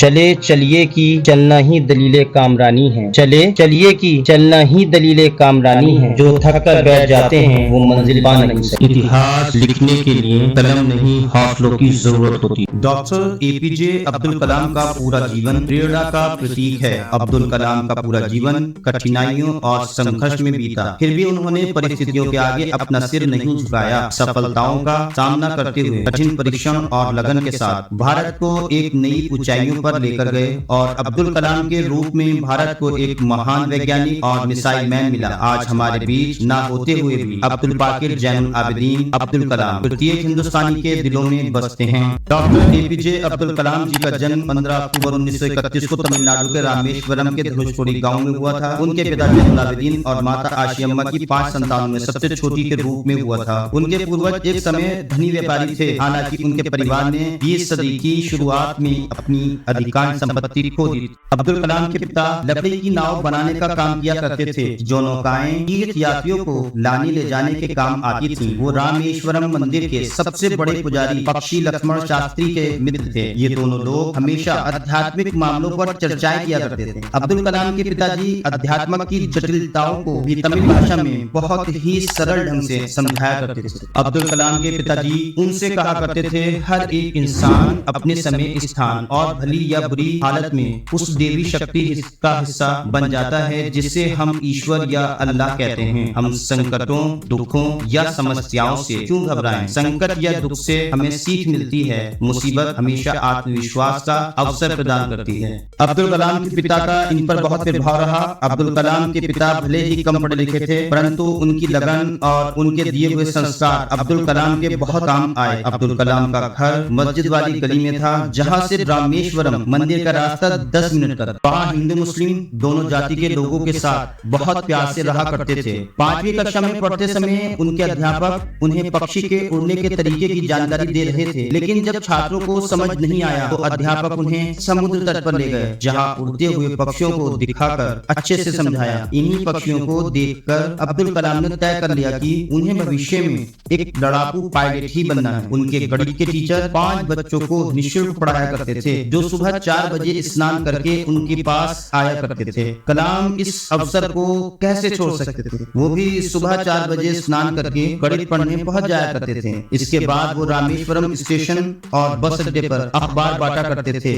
चले चलिए की चलना ही दलीले कामरानी है। चले चलिए की चलना ही दलीले कामरानी है। जो थक कर बैठ जाते हैं वो मंजिल पा नहीं सकते। इतिहास लिखने के लिए कलम नहीं हौसलों की जरूरत होती। डॉक्टर एपीजे अब्दुल कलाम का पूरा जीवन प्रेरणा का प्रतीक है। अब्दुल कलाम का पूरा जीवन कठिनाइयों और संघर्ष में बीता, फिर भी उन्होंने परिस्थितियों के आगे अपना सिर नहीं झुकाया। सफलताओं का सामना करते हुए कठिन परिश्रम और लगन के साथ भारत को एक नई ऊंचाइयों पर लेकर गए और अब्दुल कलाम के रूप में भारत को एक महान वैज्ञानिक और मिसाइल मैन मिला। आज हमारे बीच ना होते हुए भी अब्दुल पाकिर जैनुल आबिदीन अब्दुल कलाम प्रत्येक हिंदुस्तानी के दिलों में बसते हैं। डॉक्टर एपीजे अब्दुल कलाम जी का जन्म 15 अक्टूबर 1931 को तमिलनाडु के रामेश्वरम के धनुषकोडी गांव में हुआ था। उनके पिता जैनुल आबिदीन और माता आशियम्मा की 5 संतानों में सबसे छोटी के रूप में हुआ था। उनके पूर्वज एक समय धनी व्यापारी थे, हालांकि उनके परिवार ने 20 सदी की शुरुआत में अपनी अधिकांश संपत्ति खो दी। अब्दुल कलाम के पिता लकड़ी की नाव बनाने का काम किया करते थे, जो नौकाएं तीर्थ यात्रियों को लाने ले जाने के काम आती थीं। वो रामेश्वरम मंदिर के सबसे बड़े पुजारी पक्षी लक्ष्मण शास्त्री के मित्र थे। ये दोनों लोग हमेशा आध्यात्मिक मामलों पर चर्चाएं किया करते थे। अब्दुल कलाम के पिताजी अध्यात्म की जटिलताओं को भी तमिल भाषा में बहुत ही सरल ढंग से समझाया करते थे। अब्दुल कलाम के पिताजी उनसे कहा करते थे, हर एक इंसान अपने समय, स्थान और भली या बुरी हालत में उस देवी शक्ति का हिस्सा बन जाता है जिसे हम ईश्वर या अल्लाह कहते हैं। हम संकटों, दुखों या समस्याओं से क्यों घबराएं? संकट या दुख से हमें सीख मिलती है। मुसीबत हमेशा आत्मविश्वास का अवसर प्रदान करती है। अब्दुल कलाम के पिता का इन पर बहुत प्रभाव रहा। अब्दुल कलाम के पिता भले ही कम पढ़े लिखे थे, परंतु उनकी लगन और उनके दिए हुए संस्कार अब्दुल कलाम के बहुत काम आए। अब्दुल कलाम का घर मस्जिद वाली गली में था, जहाँ से रामेश्वरम मंदिर का रास्ता 10 मिनट का। वहाँ हिंदू मुस्लिम दोनों जाति के लोगों के साथ बहुत प्यार से रहा करते थे। 5वीं कक्षा में पढ़ते समय उनके अध्यापक उन्हें पक्षी के उड़ने के तरीके की जानकारी दे रहे थे, लेकिन जब छात्रों को समझ नहीं आया तो अध्यापक उन्हें समुद्र तट पर ले गए, जहाँ उड़ते हुए पक्षियों को दिखाकर अच्छे से समझाया। इन्हीं पक्षियों को देखकर अब्दुल कलाम ने तय कर लिया कि उन्हें भविष्य में एक लड़ाकू पायलट ही बनना है। उनके गणित के टीचर 5 बच्चों को निःशुल्क पढ़ाया करते थे, जो सुबह 4 बजे स्नान करके उनके पास आया करते थे। कलाम इस अवसर को कैसे छोड़ सकते थे? वो भी सुबह 4 बजे स्नान करके गणित पढ़ने पहुंच जाया करते थे। इसके बाद वो रामेश्वरम स्टेशन और बस अड्डे पर अखबार बांटा करते थे।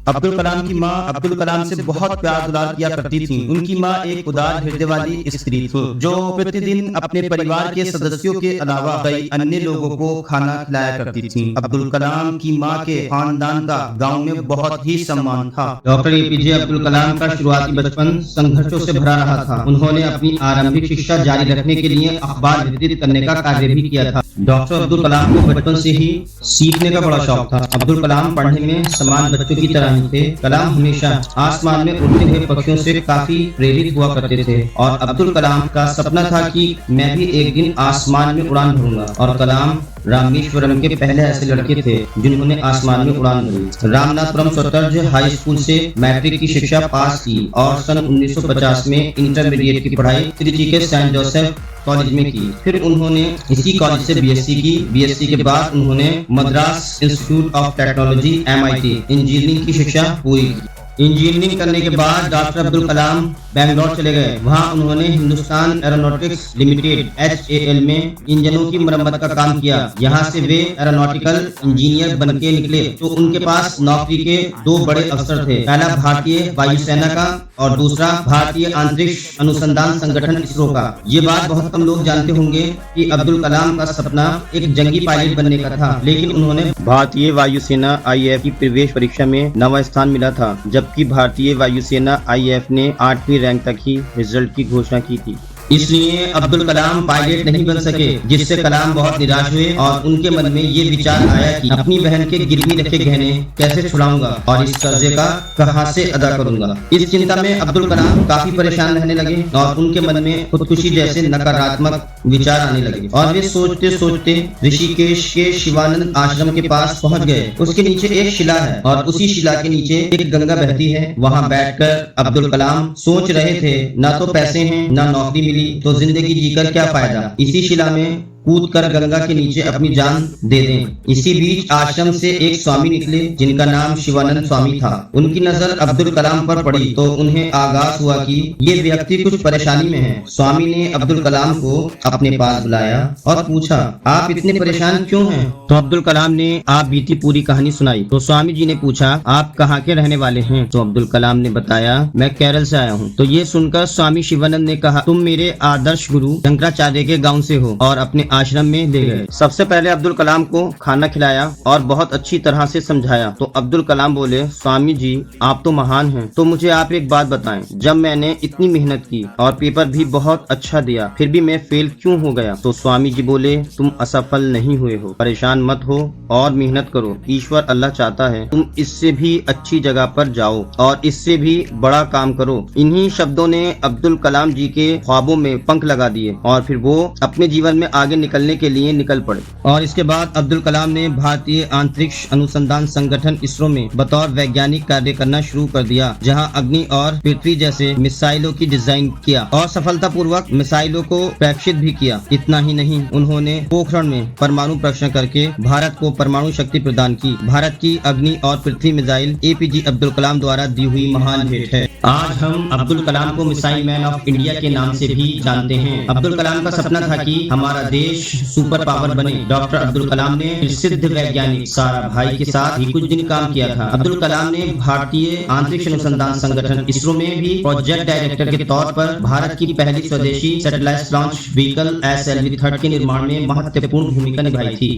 अब्दुल कलाम की माँ अब्दुल कलाम से बहुत प्यार दुलार किया करती थी। उनकी माँ एक उदार हृदय वाली स्त्री थी, जो प्रतिदिन अपने परिवार के सदस्यों के अलावा कई अन्य लोगों को खाना खिलाया करती थी। अब्दुल कलाम की माँ के खानदान का गांव में बहुत ही सम्मान था। डॉक्टर एपीजे अब्दुल कलाम का शुरुआती बचपन संघर्षों से भरा रहा था। उन्होंने अपनी आरंभिक शिक्षा जारी रखने के लिए अखबार वितरित करने का कार्य भी किया था। डॉक्टर अब्दुल कलाम को बचपन से ही सीखने का बड़ा शौक था। अब्दुल कलाम पढ़ने में समान बच्चों की तरह ही थे। कलाम हमेशा आसमान में उड़ते हुए पक्षियों से काफी प्रेरित हुआ करते थे और अब्दुल कलाम का सपना था कि मैं भी एक दिन आसमान में उड़ान भरूंगा। और कलाम रामेश्वरम के पहले ऐसे लड़के थे जिन्होंने आसमान में उड़ान भरी। रामनाथपुरम स्वतर्ज हाई स्कूल से मैट्रिक की शिक्षा पास की और सन 1950 में इंटरमीडिएट की पढ़ाई त्रिची के सेंट जोसेफ कॉलेज में की। फिर उन्होंने इसी कॉलेज से बीएससी की। बीएससी के बाद उन्होंने Madras institute of technology MIT engineering की शिक्षा पूरी की। इंजीनियरिंग करने के बाद डॉक्टर अब्दुल कलाम बेंगलोर चले गए। वहां उन्होंने हिंदुस्तान एरोनॉटिक्स लिमिटेड HAL में इंजनों की मरम्मत का काम किया। यहां से वे एरोनॉटिकल इंजीनियर बनके निकले तो उनके पास नौकरी के 2 बड़े अवसर थे। पहला भारतीय वायुसेना का और दूसरा भारतीय अंतरिक्ष अनुसंधान संगठन ISRO का। ये बात बहुत कम लोग जानते होंगे कि अब्दुल कलाम का सपना एक जंगी पायलट बनने का था, लेकिन उन्होंने भारतीय वायुसेना IAF की प्रवेश परीक्षा में 9वां स्थान मिला था, जबकि भारतीय वायुसेना IAF ने 8वीं रैंक तक ही रिजल्ट की घोषणा की थी। इसलिए अब्दुल कलाम पायलट नहीं बन सके, जिससे कलाम बहुत निराश हुए और उनके मन में ये विचार आया कि अपनी बहन के गिरवी रखे गहने कैसे छुड़ाऊंगा और इस कर्जे का कहां से अदा करूंगा। इस चिंता में अब्दुल कलाम काफी परेशान रहने लगे और उनके मन में खुदकुशी जैसे नकारात्मक विचार आने लगे और वे सोचते सोचते ऋषिकेश के शिवानंद आश्रम के पास पहुंच गए। उसके नीचे एक शिला है और उसी शिला के नीचे एक गंगा बहती है। वहां बैठकर अब्दुल कलाम सोच रहे थे, ना तो पैसे हैं, ना नौकरी मिली तो जिंदगी जीकर क्या फायदा। इसी शिला में कूदकर गंगा के नीचे अपनी जान दे दें। इसी बीच आश्रम से एक स्वामी निकले जिनका नाम शिवानंद स्वामी था। उनकी नजर अब्दुल कलाम पर पड़ी तो उन्हें आगाज हुआ कि ये व्यक्ति कुछ परेशानी में है। स्वामी ने अब्दुल कलाम को अपने पास बुलाया और पूछा, आप इतने परेशान क्यों हैं? तो अब्दुल कलाम ने आप बीती पूरी कहानी सुनाई। तो स्वामी जी ने पूछा, आप कहाँ के रहने वाले हैं? तो अब्दुल कलाम ने बताया, मैं केरल से आया हूँ। तो ये सुनकर स्वामी शिवानंद ने कहा, तुम मेरे आदर्श गुरु शंकराचार्य के गांव से हो और अपने आश्रम में ले गए। सबसे पहले अब्दुल कलाम को खाना खिलाया और बहुत अच्छी तरह से समझाया। तो अब्दुल कलाम बोले, स्वामी जी आप तो महान हैं, तो मुझे आप एक बात बताएं, जब मैंने इतनी मेहनत की और पेपर भी बहुत अच्छा दिया फिर भी मैं फेल क्यों हो गया? तो स्वामी जी बोले, तुम असफल नहीं हुए हो, परेशान मत हो और मेहनत करो। ईश्वर अल्लाह चाहता है तुम इससे भी अच्छी जगह पर जाओ और इससे भी बड़ा काम करो। इन्हीं शब्दों ने अब्दुल कलाम जी के ख्वाबों में पंख लगा दिए और फिर वो अपने जीवन में आगे निकलने के लिए निकल पड़े। और इसके बाद अब्दुल कलाम ने भारतीय अंतरिक्ष अनुसंधान संगठन इसरो में बतौर वैज्ञानिक कार्य करना शुरू कर दिया, जहां अग्नि और पृथ्वी जैसे मिसाइलों की डिजाइन किया और सफलतापूर्वक मिसाइलों को प्रेक्षित भी किया। इतना ही नहीं, उन्होंने पोखरण में परमाणु परीक्षण करके भारत को परमाणु शक्ति प्रदान की। भारत की अग्नि और पृथ्वी मिसाइल एपीजे अब्दुल कलाम द्वारा दी हुई महान भेंट है। आज हम अब्दुल कलाम को मिसाइल मैन ऑफ इंडिया के नाम से भी जानते हैं। अब्दुल कलाम का सपना था कि हमारा देश सुपर पावर बने। डॉक्टर अब्दुल कलाम ने प्रसिद्ध वैज्ञानिक साराभाई के साथ भी कुछ दिन काम किया था। अब्दुल कलाम ने भारतीय अंतरिक्ष अनुसंधान संगठन इसरो में भी प्रोजेक्ट डायरेक्टर के तौर पर भारत की पहली स्वदेशी सैटेलाइट लॉन्च व्हीकल SLV-3 के निर्माण में महत्वपूर्ण भूमिका निभाई थी।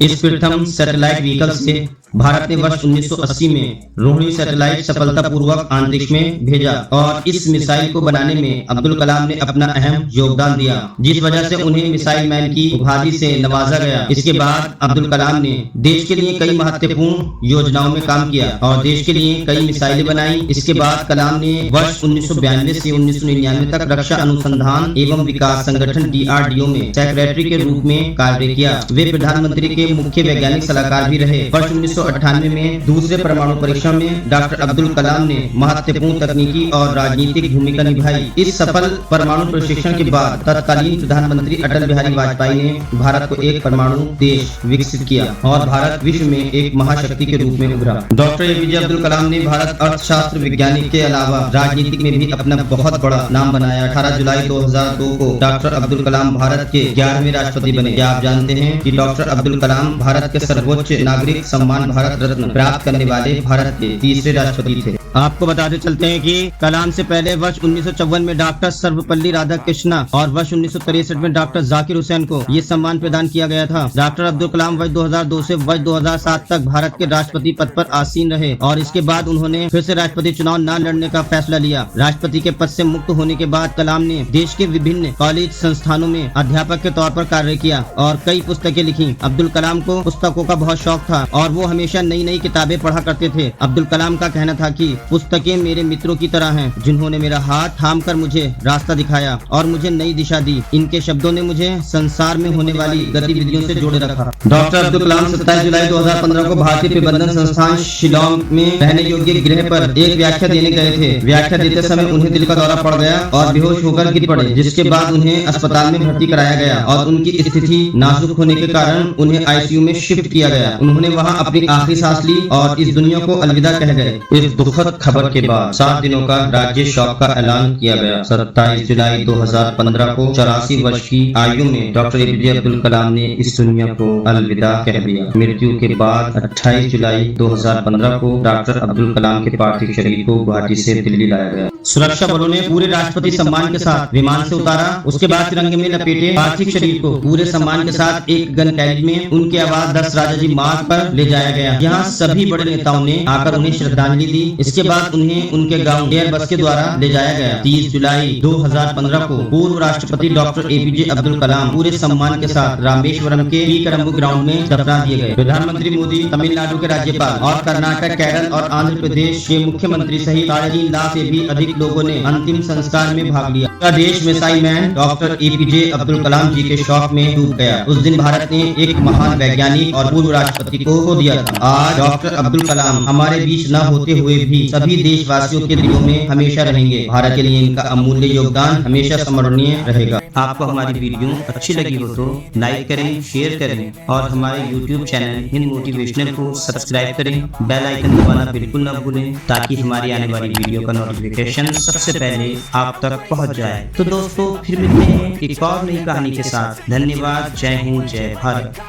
इस प्रथम सैटेलाइट व्हीकल से भारत ने वर्ष 1980 में रोहिणी सैटेलाइट सफलतापूर्वक अंतरिक्ष में भेजा और इस मिसाइल को बनाने में अब्दुल कलाम ने अपना अहम योगदान दिया, जिस वजह से उन्हें मिसाइल मैन की उपाधि से नवाजा गया। इसके बाद अब्दुल कलाम ने देश के लिए कई महत्वपूर्ण योजनाओं में काम किया और देश के लिए कई मिसाइलें बनाई। इसके बाद कलाम ने वर्ष 1992 से 1999 तक रक्षा अनुसंधान एवं विकास संगठन DRDO में सेक्रेटरी के रूप में कार्य किया। वे प्रधानमंत्री के मुख्य वैज्ञानिक सलाहकार भी रहे। वर्ष 1998 में दूसरे परमाणु परीक्षण में डॉक्टर अब्दुल कलाम ने महत्वपूर्ण तकनीकी और राजनीतिक भूमिका निभाई। इस सफल परमाणु प्रशिक्षण के बाद तत्कालीन प्रधानमंत्री अटल बिहारी वाजपेयी ने भारत को एक परमाणु देश विकसित किया और भारत विश्व में एक महाशक्ति के रूप में उभरा। डॉक्टर APJ अब्दुल कलाम ने भारत अर्थशास्त्र वैज्ञानिक के अलावा राजनीतिक में भी अपना बहुत बड़ा नाम बनाया। 18 जुलाई 2002 को डॉक्टर अब्दुल कलाम भारत के 11वें राष्ट्रपति बने। क्या आप जानते हैं कि डॉक्टर अब्दुल कलाम भारत के सर्वोच्च नागरिक सम्मान भारत रत्न प्राप्त करने वाले भारत के तीसरे राष्ट्रपति थे। आपको बताते चलते हैं कि कलाम से पहले वर्ष 1954 में डॉक्टर सर्वपल्ली राधाकृष्णन और वर्ष 1963 में डॉक्टर जाकिर हुसैन को ये सम्मान प्रदान किया गया था। डॉक्टर अब्दुल कलाम वर्ष 2002 से वर्ष 2007 तक भारत के राष्ट्रपति पद पर आसीन रहे और इसके बाद उन्होंने फिर से राष्ट्रपति चुनाव न लड़ने का फैसला लिया। राष्ट्रपति के पद से मुक्त होने के बाद कलाम ने देश के विभिन्न कॉलेज संस्थानों में अध्यापक के तौर पर कार्य किया और कई पुस्तकें लिखी। अब्दुल कलाम को पुस्तकों का बहुत शौक था और वो हमेशा नई नई किताबें पढ़ा करते थे। अब्दुल कलाम का कहना था कि पुस्तकें मेरे मित्रों की तरह हैं, जिन्होंने मेरा हाथ थामकर मुझे रास्ता दिखाया और मुझे नई दिशा दी। इनके शब्दों ने मुझे संसार में होने वाली गतिविधियों से जोड़े रखा। डॉक्टर अब्दुल कलाम 27 जुलाई 2015 को भारतीय प्रबंधन संस्थान शिलांग में रहने योग्य गृह पर एक व्याख्या देने गए थे। व्याख्या देते समय उन्हें दिल का दौरा पड़ गया और बेहोश होकर गिर पड़े, जिसके बाद उन्हें अस्पताल में भर्ती कराया गया और उनकी स्थिति नाजुक होने के कारण उन्हें ICU में शिफ्ट किया गया। उन्होंने वहां अपनी आखिरी सांस ली और इस दुनिया को अलविदा कह गए। इस दुखद खबर के बाद 7 दिनों का राज्य शोक का ऐलान किया गया। 27 जुलाई 2015 को 84 वर्ष की आयु में डॉक्टर APJ अब्दुल कलाम ने इस दुनिया को अलविदा कह दिया। मृत्यु के बाद 28 जुलाई 2015 को डॉक्टर अब्दुल कलाम के पार्थिव शरीर को गुवाहाटी से दिल्ली लाया गया। सुरक्षा बलों ने पूरे राष्ट्रपति सम्मान के साथ विमान से उतारा। उसके बाद तिरंगे में लपेटे पार्थिव शरीर को पूरे सम्मान के साथ एक गन कैरिज में उनके आवाज 10 राजाजी मार्ग पर ले जाया गया। यहाँ सभी बड़े नेताओं ने आकर उन्हें श्रद्धांजलि दी। इसके बाद उन्हें उनके गांव एयर बस के द्वारा ले जाया गया। 30 जुलाई 2015 को पूर्व राष्ट्रपति डॉक्टर APJ अब्दुल कलाम पूरे सम्मान के साथ रामेश्वरम के वीकरम्बु ग्राउंड में दफना दिए गए। प्रधानमंत्री मोदी, तमिलनाडु के राज्यपाल और कर्नाटक, केरल और आंध्र प्रदेश के मुख्यमंत्री सहित 3.5 लाख से भी अधिक लोगों ने अंतिम संस्कार में भाग लिया। पूरा देश missile man doctor APJ Abdul Kalam ji के शौक में डूब गया। उस दिन भारत ने एक महान वैज्ञानिक और पूर्व राष्ट्रपति को खो दिया था। आज डॉक्टर अब्दुल कलाम हमारे बीच न होते हुए भी सभी देशवासियों के दिलों में हमेशा रहेंगे। भारत के लिए इनका अमूल्य योगदान हमेशा स्मरणीय रहेगा। आपको हमारी वीडियो अच्छी लगी हो तो लाइक करें, शेयर करें और हमारे YouTube चैनल हिंद मोटिवेशनल को सब्सक्राइब करें। बेल आइकन दबाना बिल्कुल न भूलें ताकि हमारी आने वाली वीडियो का नोटिफिकेशन सबसे पहले आप तक पहुंच जाए। तो दोस्तों फिर मिलते हैं एक और नई कहानी के साथ। धन्यवाद। जय हिंद, जय भारत।